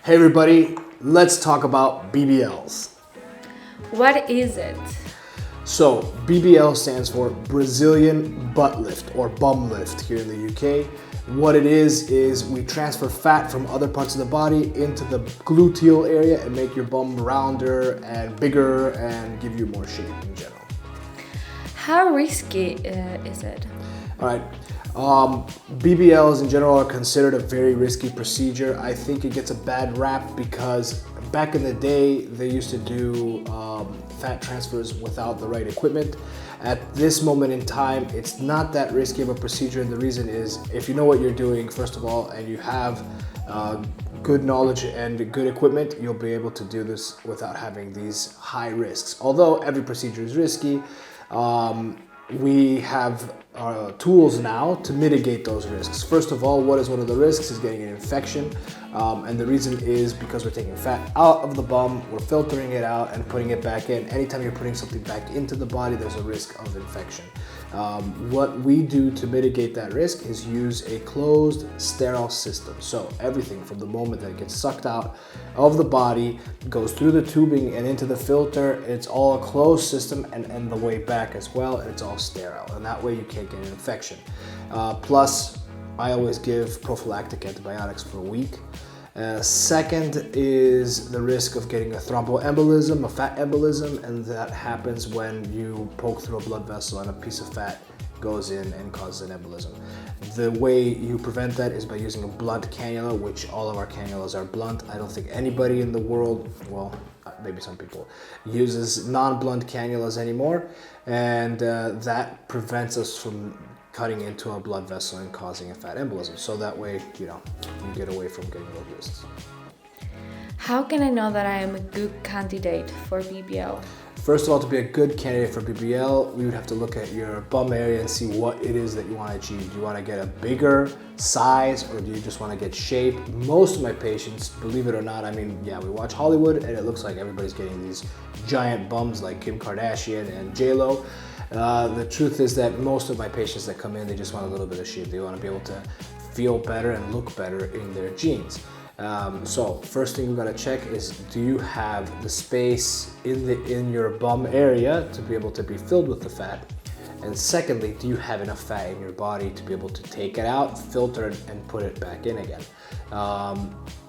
Hey everybody, let's talk about BBLs. What is it? So BBL stands for Brazilian butt lift or bum lift here in the UK. What it is we transfer fat from other parts of the body into the gluteal area and make your bum rounder and bigger and give you more shape in general. How risky is it? All right. BBLs in general are considered a very risky procedure. I think it gets a bad rap because back in the day, they used to do fat transfers without the right equipment. At this moment in time, it's not that risky of a procedure, and the reason is if you know what you're doing, first of all, and you have good knowledge and good equipment, you'll be able to do this without having these high risks. Although every procedure is risky, we have tools now to mitigate those risks. First of all, what is one of the risks is getting an infection. And the reason is because we're taking fat out of the bum, we're filtering it out and putting it back in. Anytime you're putting something back into the body, there's a risk of infection. What we do to mitigate that risk is use a closed, sterile system. So everything from the moment that it gets sucked out of the body, goes through the tubing and into the filter, it's all a closed system and the way back as well, and it's all sterile. And that way you can't get an infection. Plus, I always give prophylactic antibiotics for a week. Second is the risk of getting a thromboembolism, a fat embolism, and that happens when you poke through a blood vessel and a piece of fat goes in and causes an embolism. The way you prevent that is by using a blunt cannula, which all of our cannulas are blunt. I don't think anybody in the world, well, maybe some people, uses non-blunt cannulas anymore, and that prevents us from cutting into a blood vessel and causing a fat embolism. So that way, you get away from getting those risks. How can I know that I am a good candidate for BBL? First of all, to be a good candidate for BBL, we would have to look at your bum area and see what it is that you want to achieve. Do you want to get a bigger size, or do you just want to get shape? Most of my patients, believe it or not, we watch Hollywood and it looks like everybody's getting these giant bums like Kim Kardashian and J-Lo. The truth is that most of my patients that come in, they just want a little bit of shape. They want to be able to feel better and look better in their jeans. So first thing we gotta check is, do you have the space in your bum area to be able to be filled with the fat? And secondly, do you have enough fat in your body to be able to take it out, filter it, and put it back in again?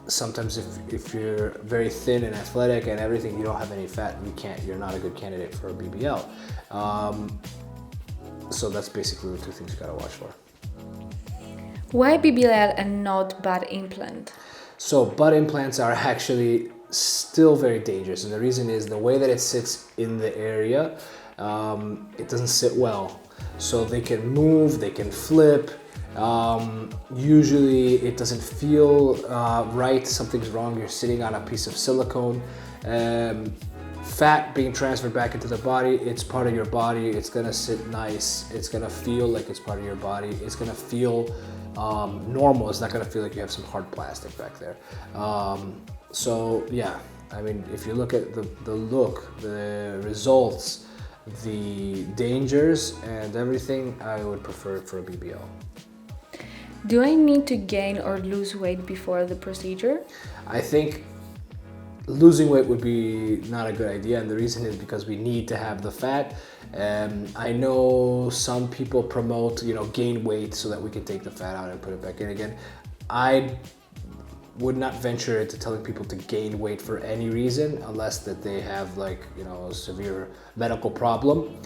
Sometimes if you're very thin and athletic and everything, you don't have any fat, you're not a good candidate for a BBL. So that's basically the two things you gotta watch for. Why BBL and not butt implant? So butt implants are actually still very dangerous, and the reason is the way that it sits in the area, it doesn't sit well. So they can move, they can flip. Usually it doesn't feel right, something's wrong, you're sitting on a piece of silicone. Fat being transferred back into the body, it's part of your body, it's gonna sit nice, it's gonna feel like it's part of your body, it's gonna feel normal, it's not gonna feel like you have some hard plastic back there. So yeah, if you look at the look, the results, the dangers and everything, I would prefer it for a BBL. Do I need to gain or lose weight before the procedure? I think losing weight would be not a good idea, and the reason is because we need to have the fat. I know some people promote, gain weight so that we can take the fat out and put it back in again. I would not venture into telling people to gain weight for any reason unless that they have a severe medical problem.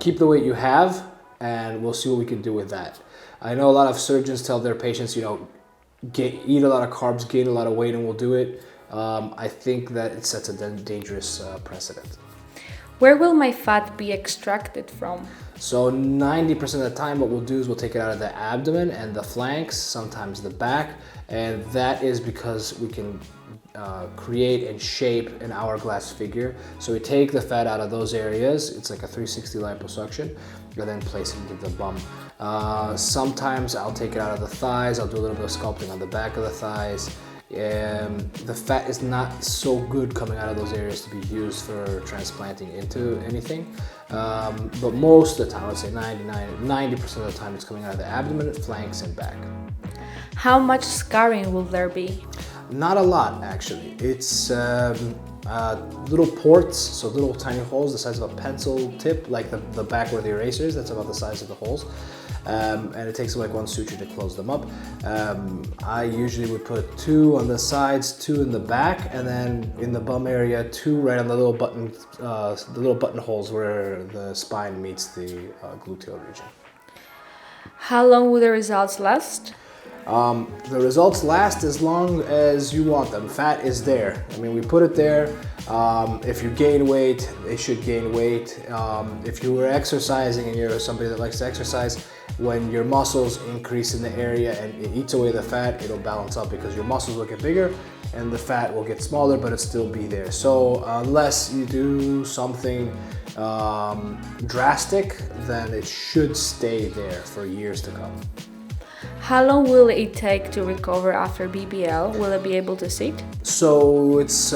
Keep the weight you have, and we'll see what we can do with that. I know a lot of surgeons tell their patients, eat a lot of carbs, gain a lot of weight, and we'll do it. I think that it sets a dangerous precedent. Where will my fat be extracted from? So 90% of the time what we'll do is we'll take it out of the abdomen and the flanks, sometimes the back, and that is because we can create and shape an hourglass figure. So we take the fat out of those areas, it's like a 360 liposuction, and then place it into the bum. Sometimes I'll take it out of the thighs, I'll do a little bit of sculpting on the back of the thighs. The fat is not so good coming out of those areas to be used for transplanting into anything. But most of the time, I'd say 90% of the time, it's coming out of the abdomen, flanks, and back. How much scarring will there be? Not a lot, actually. It's little ports, so little tiny holes the size of a pencil tip, like the back where the eraser is. That's about the size of the holes. And it takes like one suture to close them up. I usually would put 2 on the sides, 2 in the back, and then in the bum area, 2 right on the little button holes where the spine meets the gluteal region. How long will the results last? The results last as long as you want them. Fat is there. I mean, we put it there. If you gain weight, it should gain weight. If you were exercising and you're somebody that likes to exercise, when your muscles increase in the area and it eats away the fat, it'll balance out because your muscles will get bigger and the fat will get smaller, but it'll still be there. So unless you do something drastic, then it should stay there for years to come. How long will it take to recover after BBL? Will I be able to sit? So it's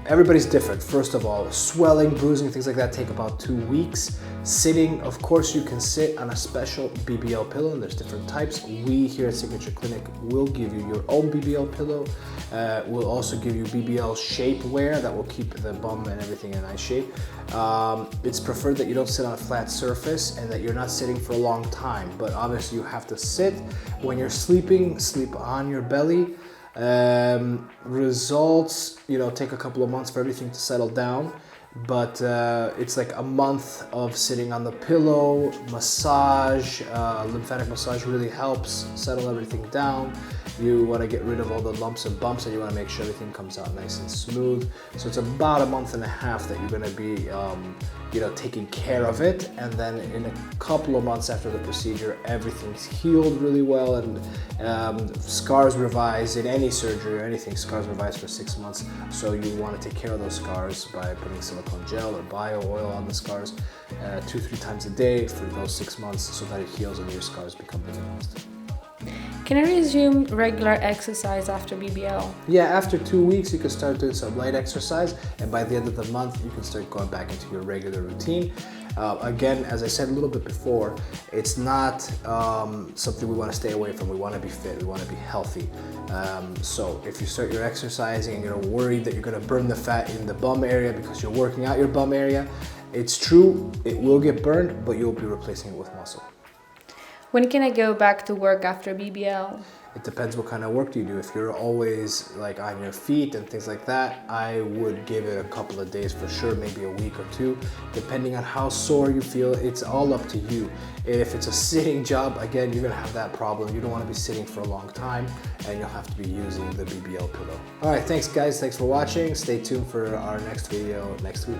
everybody's different. First of all, swelling, bruising, things like that take about 2 weeks. Sitting, of course, you can sit on a special BBL pillow, and there's different types. We here at Signature Clinic will give you your own BBL pillow. We'll also give you BBL shapewear that will keep the bum and everything in nice shape. It's preferred that you don't sit on a flat surface and that you're not sitting for a long time, but obviously you have to sit. When you're sleeping, sleep on your belly. Results, take a couple of months for everything to settle down, but it's like a month of sitting on the pillow. Massage, lymphatic massage really helps settle everything down. You want to get rid of all the lumps and bumps, and you want to make sure everything comes out nice and smooth. So it's about a month and a half that you're going to be taking care of it, and then in a couple of months after the procedure, everything's healed really well, and scars revise in any surgery or anything. Scars revise for 6 months, so you want to take care of those scars by putting silicone gel or bio oil on the scars 2-3 times a day for those 6 months, so that it heals and your scars become minimized. Can I resume regular exercise after BBL? Yeah, after 2 weeks, you can start doing some light exercise, and by the end of the month, you can start going back into your regular routine. Again, as I said a little bit before, it's not something we want to stay away from. We want to be fit, we want to be healthy. So if you start your exercising and you're worried that you're going to burn the fat in the bum area because you're working out your bum area, it's true, it will get burned, but you'll be replacing it with muscle. When can I go back to work after BBL? It depends what kind of work you do. If you're always like on your feet and things like that, I would give it a couple of days for sure, maybe a week or 2, depending on how sore you feel. It's all up to you. If it's a sitting job, again, you're gonna have that problem. You don't wanna be sitting for a long time, and you'll have to be using the BBL pillow. All right, thanks guys, thanks for watching. Stay tuned for our next video next week.